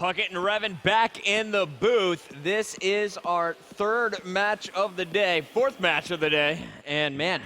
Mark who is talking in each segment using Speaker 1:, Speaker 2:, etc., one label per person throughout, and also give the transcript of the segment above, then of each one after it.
Speaker 1: Puckett and Revan back in the booth. This is our third match of the day, fourth match of the day. And man,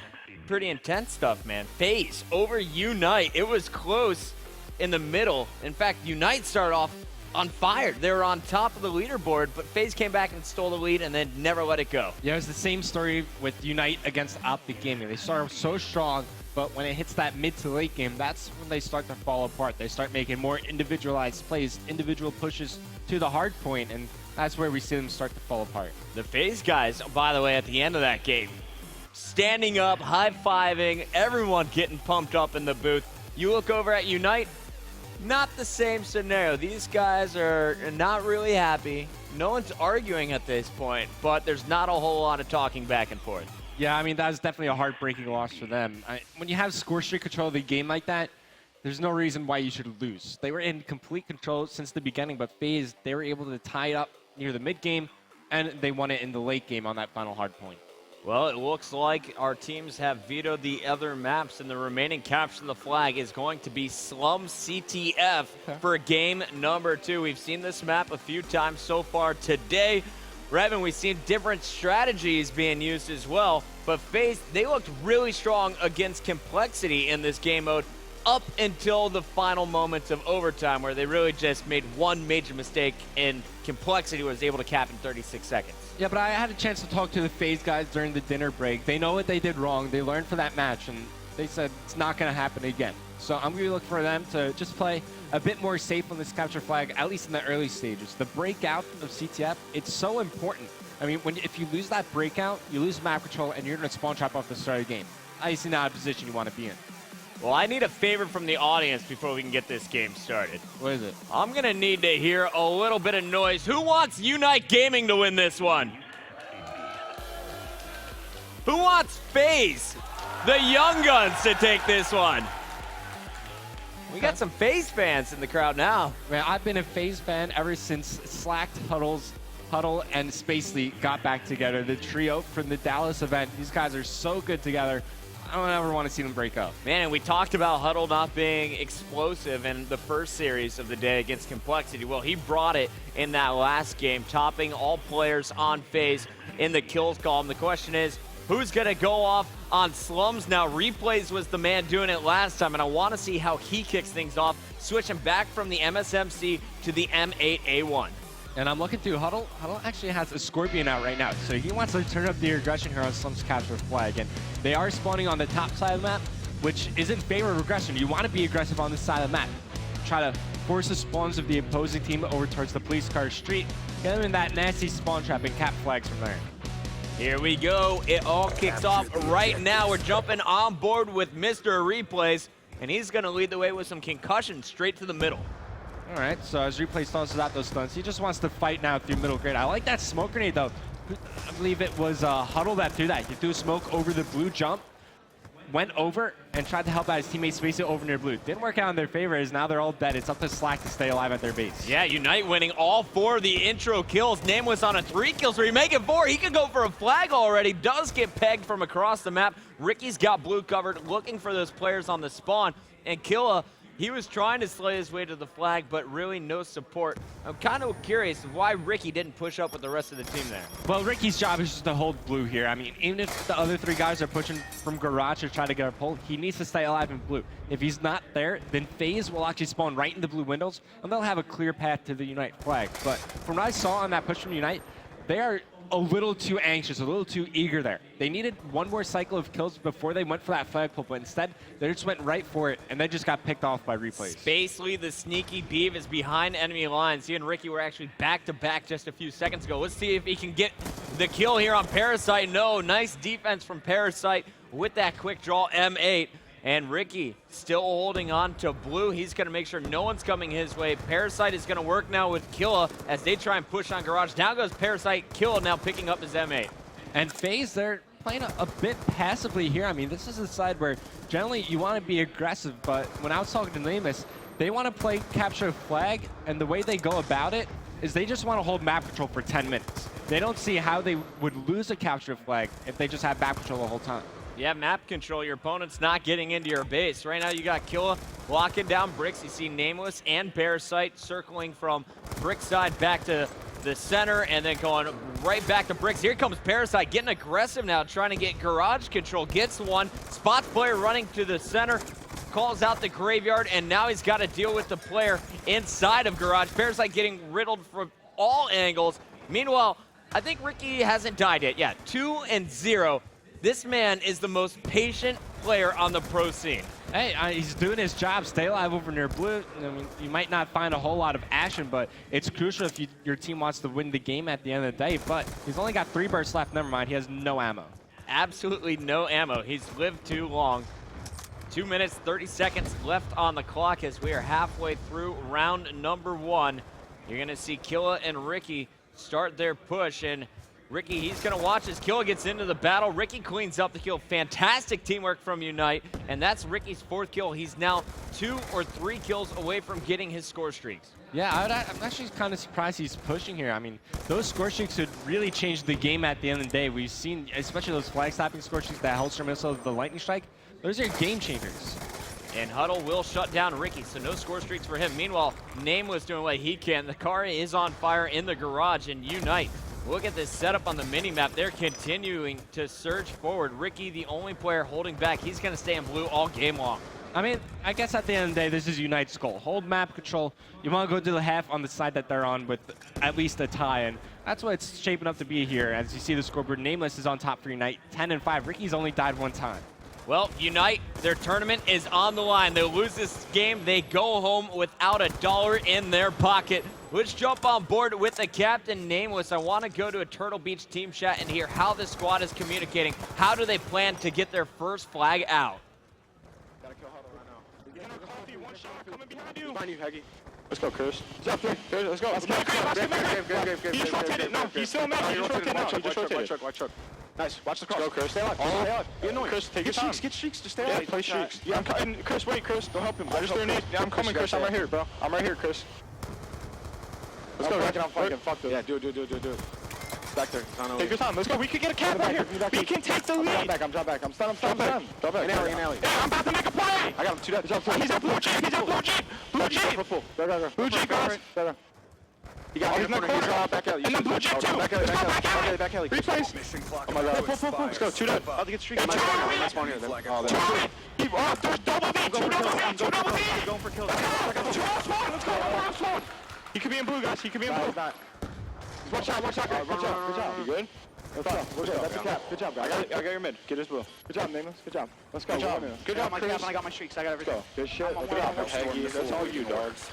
Speaker 1: pretty intense stuff, man. Faze over Unite. It was close in the middle. In fact, Unite started off on fire. They were on top of the leaderboard, but Faze came back and stole the lead and then never let it go.
Speaker 2: Yeah, it was the same story with Unite against Optic Gaming. They start so strong, but when it hits that mid to late game, that's when they start to fall apart. They start making more individualized plays, individual pushes to the hard point, and that's where we see them start to fall apart.
Speaker 1: The Faze guys, by the way, at the end of that game, standing up, high-fiving, everyone getting pumped up in the booth. You look over at Unite, not the same scenario. These guys are not really happy. No one's arguing at this point, but there's not a whole lot of talking back and forth.
Speaker 2: Yeah, I mean, that was definitely a heartbreaking loss for them. When you have score streak control of the game like that, there's no reason why you should lose. They were in complete control since the beginning, but Faze, they were able to tie it up near the mid game, and they won it in the late game on that final hard point.
Speaker 1: Well, it looks like our teams have vetoed the other maps, and the remaining capture the flag is going to be Slums CTF for game number 2. We've seen this map a few times so far today. Revan, we've seen different strategies being used as well, but Faze, they looked really strong against Complexity in this game mode up until the final moments of overtime, where they really just made one major mistake and Complexity was able to cap in 36 seconds.
Speaker 2: Yeah, but I had a chance to talk to the Faze guys during the dinner break. They know what they did wrong. They learned from that match, and they said it's not going to happen again. So I'm going to look for them to just play a bit more safe on this capture flag, at least in the early stages. The breakout of CTF, it's so important. I mean, if you lose that breakout, you lose map control, and you're going to spawn trap off the start of the game. Obviously not a position you want to be in.
Speaker 1: Well, I need a favor from the audience before we can get this game started.
Speaker 2: What is it?
Speaker 1: I'm going to need to hear a little bit of noise. Who wants Unite Gaming to win this one? Who wants Faze, the Young Guns, to take this one? We got some Faze fans in the crowd now.
Speaker 2: Man, I've been a Faze fan ever since Slacked Huddle and Spacely got back together. The trio from the Dallas event. These guys are so good together. I don't ever want to see them break up.
Speaker 1: Man, and we talked about Huddle not being explosive in the first series of the day against Complexity. Well, he brought it in that last game, topping all players on Faze in the kills column. The question is, who's going to go off on Slums now? Replays was the man doing it last time, and I want to see how he kicks things off, switching back from the MSMC to the M8A1.
Speaker 2: And I'm looking through Huddle. Huddle actually has a Scorpion out right now, so he wants to turn up the aggression here on Slums capture flag. And they are spawning on the top side of the map, which is in favor of aggression. You want to be aggressive on this side of the map. Try to force the spawns of the opposing team over towards the police car street. Get them in that nasty spawn trap and cap flags from there.
Speaker 1: Here we go. It all kicks off right now. We're jumping on board with Mr. Replays, and he's going to lead the way with some concussion straight to the middle.
Speaker 2: All right, so as Replay stunts out those stunts, he just wants to fight now through middle grade. I like that smoke grenade, though. I believe it was Huddle that threw that. He threw smoke over the blue jump, went over, and tried to help out his teammates space it over near blue. Didn't work out in their favor, as now they're all dead. It's up to Slack to stay alive at their base.
Speaker 1: Yeah, Unite winning all 4 of the intro kills. Nameless on a 3 kills, so he make it 4. He could go for a flag already. Does get pegged from across the map. Ricky's got blue covered, looking for those players on the spawn. And Killa, he was trying to slay his way to the flag, but really no support. I'm kind of curious why Ricky didn't push up with the rest of the team there.
Speaker 2: Well, Ricky's job is just to hold blue here. I mean, even if the other 3 guys are pushing from garage to try to get a pull, he needs to stay alive in blue. If he's not there, then Faze will actually spawn right in the blue windows, and they'll have a clear path to the Unite flag. But from what I saw on that push from Unite, they are a little too anxious, a little too eager there. They needed one more cycle of kills before they went for that flag pull, but instead, they just went right for it, and they just got picked off by Replays.
Speaker 1: Spacely, the sneaky beef, is behind enemy lines. He and Ricky were actually back-to-back just a few seconds ago. Let's see if he can get the kill here on Parasite. No, nice defense from Parasite with that quick draw M8. And Ricky still holding on to blue. He's going to make sure no one's coming his way. Parasite is going to work now with Killa as they try and push on Garage. Down goes Parasite. Killa now picking up his M8.
Speaker 2: And Faze, they're playing a bit passively here. I mean, this is a side where generally you want to be aggressive, but when I was talking to Nameless, they want to play capture flag, and the way they go about it is they just want to hold map control for 10 minutes. They don't see how they would lose a capture flag if they just had map control the whole time.
Speaker 1: Yeah, map control. Your opponent's not getting into your base. Right now you got Killa locking down Bricks. You see Nameless and Parasite circling from Bricks side back to the center and then going right back to Bricks. Here comes Parasite getting aggressive now, trying to get garage control. Gets one, spots player running to the center, calls out the graveyard, and now he's got to deal with the player inside of garage. Parasite getting riddled from all angles. Meanwhile, I think Ricky hasn't died yet. Yeah, 2-0. This man is the most patient player on the pro scene.
Speaker 2: Hey, he's doing his job. Stay alive over near blue. I mean, you might not find a whole lot of action, but it's crucial if your team wants to win the game at the end of the day. But he's only got 3 bursts left. Never mind, he has no ammo.
Speaker 1: Absolutely no ammo. He's lived too long. 2 minutes, 30 seconds left on the clock as we are halfway through round number 1. You're going to see Killa and Ricky start their push, and Ricky, he's going to watch as Killa gets into the battle. Ricky cleans up the kill. Fantastic teamwork from Unite, and that's Ricky's 4th kill. He's now 2 or 3 kills away from getting his score streaks.
Speaker 2: Yeah, I'm actually kind of surprised he's pushing here. I mean, those score streaks could really change the game at the end of the day. We've seen, especially those flag-stopping score streaks, that Hellstorm missile, the Lightning Strike, those are game changers.
Speaker 1: And Huddle will shut down Ricky, so no score streaks for him. Meanwhile, Nameless doing what he can. The car is on fire in the garage, and Unite, look at this setup on the mini-map. They're continuing to surge forward. Ricky, the only player holding back. He's going to stay in blue all game long.
Speaker 2: I mean, I guess at the end of the day, this is Unite's goal. Hold map control. You want to go to the half on the side that they're on with at least a tie, and that's what it's shaping up to be here. As you see the scoreboard, Nameless is on top for Unite, 10-5. Ricky's only died 1 time.
Speaker 1: Well, Unite, their tournament is on the line. They lose this game, they go home without $1 in their pocket. Let's jump on board with the captain, Nameless. I want to go to a Turtle Beach team chat and hear how the squad is communicating. How do they plan to get their first flag out?
Speaker 3: Gotta kill Huddle right now. One shot coming behind you. Behind you, Heggy. Let's go, Chris. Let's go. Let's go. Good. He just rotated. No, he's still mad. He just rotated now. He just rotated. Watch choke. Nice. Watch the cross. Go, Chris. Stay alive. Stay alive. Be annoying. Chris, take your time. Get streaks. Just stay alive. Play streaks. Yeah, I'm cutting. Chris, wait, Chris. Go help him. I just threw a nade. Yeah, I'm coming, Chris. I'm right here, bro. I'm right here, Chris. Let's go. I'm flanking. Fuck this. Yeah, do it. Back there. Take your time. Let's go. We can get a cap right here. We can take the lead. I'm drop back. I'm stunned. Drop back. In alley. Yeah, I'm about to make a play. I got him. 2 dead. He's at blue jeep. Blue jeep. Blue jeep, guys. He got me in the corner. Back alley. And then blue jeep too. Back alley. Replace. Oh my god. Let's go. 2 dead. About to get streak. Nice spawn here. There's double V. 2 double V. Going for kills. Let's go. He could be in blue, guys. He could be in blue. Watch out, guys. Good job. You good? Let's go. We're good. That's a cap. Good job, guys. I got your mid. Get his blue. Good job, Nameless. Good job. Let's go. Good job, Chris. I got my streaks. I got everything. Good shit. Good job, Peggy. That's all you, dogs.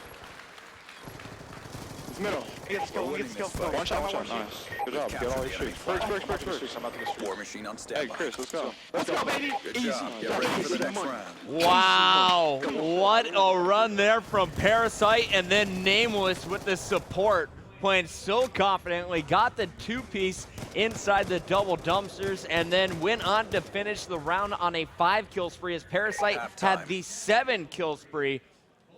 Speaker 3: It's middle. Get the skill. One shot. Nice. Good job. Get all these streaks. First. I'm about to get streaks.
Speaker 4: War machine on standby.
Speaker 3: Hey, Chris, let's go. Let's go, baby.
Speaker 4: Good job. Get ready for the next round.
Speaker 1: Wow, what a run there from Parasite, and then Nameless with the support. Playing so confidently, got the 2-piece inside the double dumpsters, and then went on to finish the round on a 5-kill spree as Parasite had the 7-kill spree.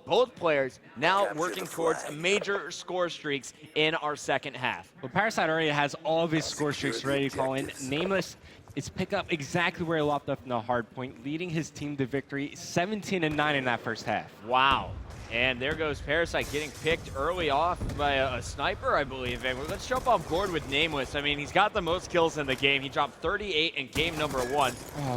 Speaker 1: Both players now working towards major score streaks in our second half.
Speaker 2: Well, Parasite already has all of his score streaks ready to call in. Nameless is pick up exactly where he left off in the hard point, leading his team to victory 17-9 in that first half.
Speaker 1: Wow. And there goes Parasite getting picked early off by a sniper, I believe. And let's jump on board with Nameless. I mean, he's got the most kills in the game. He dropped 38 in game number 1.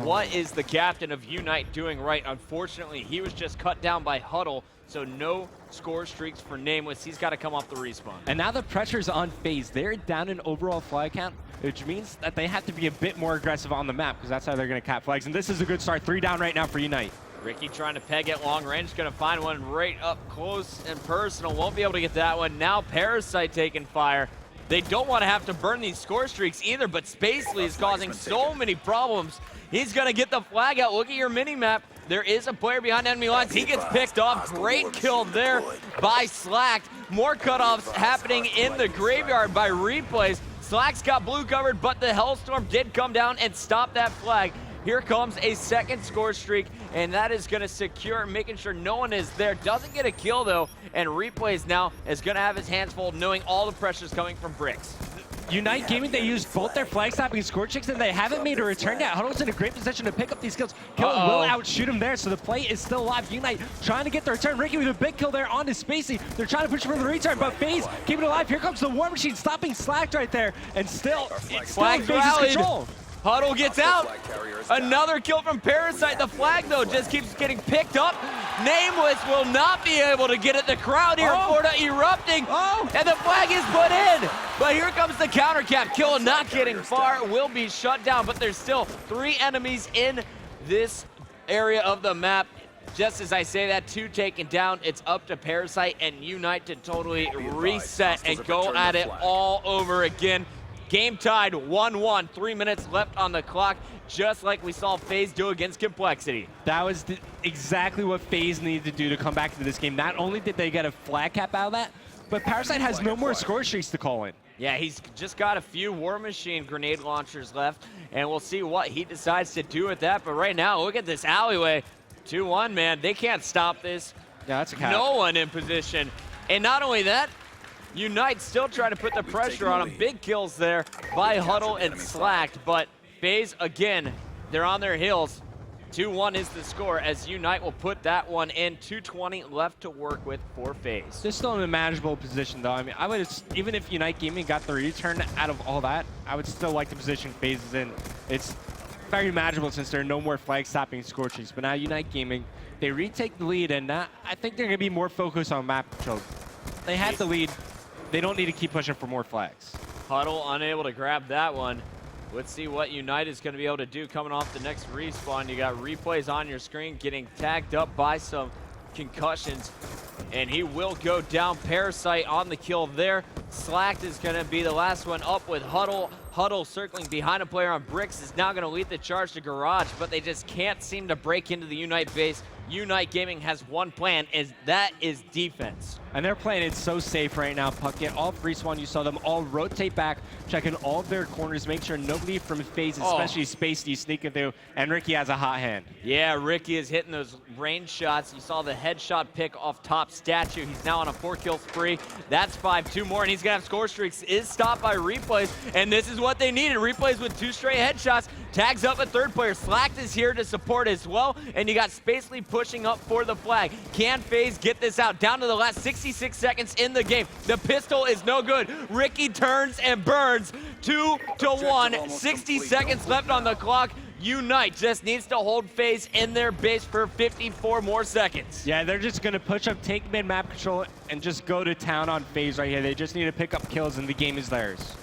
Speaker 1: What is the captain of Unite doing right? Unfortunately, he was just cut down by Huddle, so no score streaks for Nameless. He's got to come off the respawn.
Speaker 2: And now the pressure's on Faze. They're down in overall flag count, which means that they have to be a bit more aggressive on the map, because that's how they're going to cap flags. And this is a good start. 3 down right now for Unite.
Speaker 1: Ricky trying to peg at long range, gonna find one right up close and personal. Won't be able to get that one. Now Parasite taking fire. They don't want to have to burn these score streaks either, but Spacely is causing so many problems. He's gonna get the flag out. Look at your mini-map. There is a player behind enemy lines. He gets picked off. Great kill there by Slack. More cutoffs happening in the graveyard by Replays. Slack's got blue covered, but the Hellstorm did come down and stop that flag. Here comes a second score streak, and that is going to secure, making sure no one is there. Doesn't get a kill, though, and Replays now is going to have his hands full, knowing all the pressure is coming from Bricks.
Speaker 2: Unite Gaming, they used both their flag stopping and score checks, and they haven't made a return yet. Huddle's in a great position to pick up these kills. Killa will outshoot him there, so the play is still alive. Unite trying to get the return. Ricky with a big kill there onto Spacey. They're trying to push for the return, but Faze keeping it alive. Here comes the War Machine, stopping Slacked right there, and still, it's still in Faze's control.
Speaker 1: Huddle gets out. Another kill from Parasite. The flag, though, just keeps getting picked up. Nameless will not be able to get it. The crowd here, Florida erupting, and the flag is put in. But here comes the counter cap. Killa not getting far, will be shut down, but there's still 3 enemies in this area of the map. Just as I say that, 2 taken down, it's up to Parasite and Unite to totally reset and go at it all over again. Game tied 1-1, 3 minutes left on the clock, just like we saw Faze do against Complexity.
Speaker 2: That was exactly what Faze needed to do to come back into this game. Not only did they get a flag cap out of that, but Parasite has no more score streaks to call in.
Speaker 1: Yeah, he's just got a few War Machine grenade launchers left, and we'll see what he decides to do with that. But right now, look at this alleyway. 2-1, man. They can't stop this.
Speaker 2: Yeah, that's a cap.
Speaker 1: No one in position. And not only that, Unite still trying to put the pressure on him. Big kills there by Huddle and Slacked, but Faze, again, they're on their heels. 2-1 is the score as Unite will put that one in. 2:20 left to work with for Faze.
Speaker 2: They're still in a manageable position, though. I mean, I would, even if Unite Gaming got the return out of all that, I would still like the position Faze is in. It's very manageable since there are no more flag stopping score streaks. But now Unite Gaming, they retake the lead, and I think they're going to be more focused on map control. They had the lead. They don't need to keep pushing for more flags.
Speaker 1: Huddle unable to grab that one. Let's see what Unite is going to be able to do coming off the next respawn. You got replays on your screen getting tagged up by some concussions, and he will go down. Parasite on the kill there. Slacked is going to be the last one up with Huddle. Huddle circling behind a player on bricks is now going to lead the charge to Garage, but they just can't seem to break into the Unite base. Unite Gaming has one plan, and that is defense.
Speaker 2: And they're playing it so safe right now, Puckett. All respawn, you saw them all rotate back, checking all of their corners, make sure nobody from Faze, especially Spacey, sneaking through, and Ricky has a hot hand.
Speaker 1: Yeah, Ricky is hitting those range shots. You saw the headshot pick off top statue. He's now on a 4-kill spree. That's 5, 2 more, and he's gonna have score streaks. Is stopped by replays, and this is what they needed. Replays with 2 straight headshots. Tags up a third player. Slacked is here to support as well, and you got Spacely pushing up for the flag. Can Faze get this out? Down to the last 66 seconds in the game. The pistol is no good. Ricky turns and burns. 2-1. 60 seconds left on the clock. Unite just needs to hold Faze in their base for 54 more seconds.
Speaker 2: Yeah, they're just going to push up, take mid-map control, and just go to town on Faze right here. They just need to pick up kills, and the game is theirs.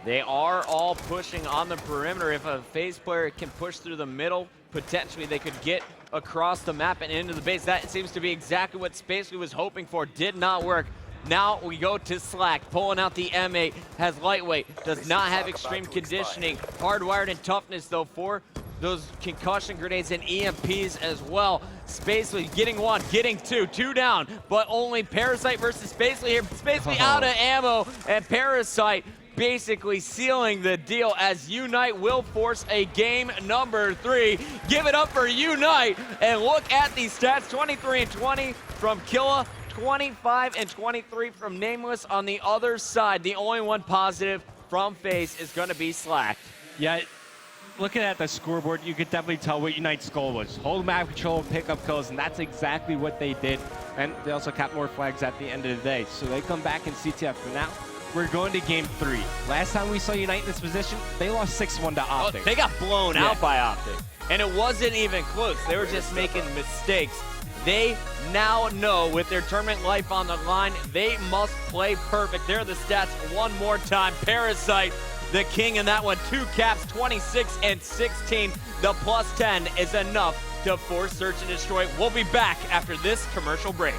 Speaker 1: They are all pushing on the perimeter. If a Faze player can push through the middle, potentially they could get across the map and into the base. That seems to be exactly what Spacely was hoping for. Did not work. Now we go to Slack, pulling out the M8, has lightweight, does not have extreme conditioning. Hardwired and toughness, though, for those concussion grenades and EMPs as well. Spacely getting 1, getting 2 down, but only Parasite versus Spacely here. Spacely out of ammo, and Parasite basically sealing the deal as Unite will force a game number 3. Give it up for Unite, and look at these stats, 23 and 20 from Killa, 25 and 23 from Nameless on the other side. The only one positive from Faze is going to be Slacked.
Speaker 2: Yeah, looking at the scoreboard, you could definitely tell what Unite's goal was. Hold map control, pick up kills, and that's exactly what they did. And they also capped more flags at the end of the day. So they come back in CTF. For now, we're going to game 3. Last time we saw Unite in this position, they lost 6-1 to Optic.
Speaker 1: They got blown out by Optic. And it wasn't even close. They were just making mistakes. They now know with their tournament life on the line, they must play perfect. There are the stats one more time. Parasite, the king in that one. 2 caps, 26 and 16. The +10 is enough to force search and destroy. We'll be back after this commercial break.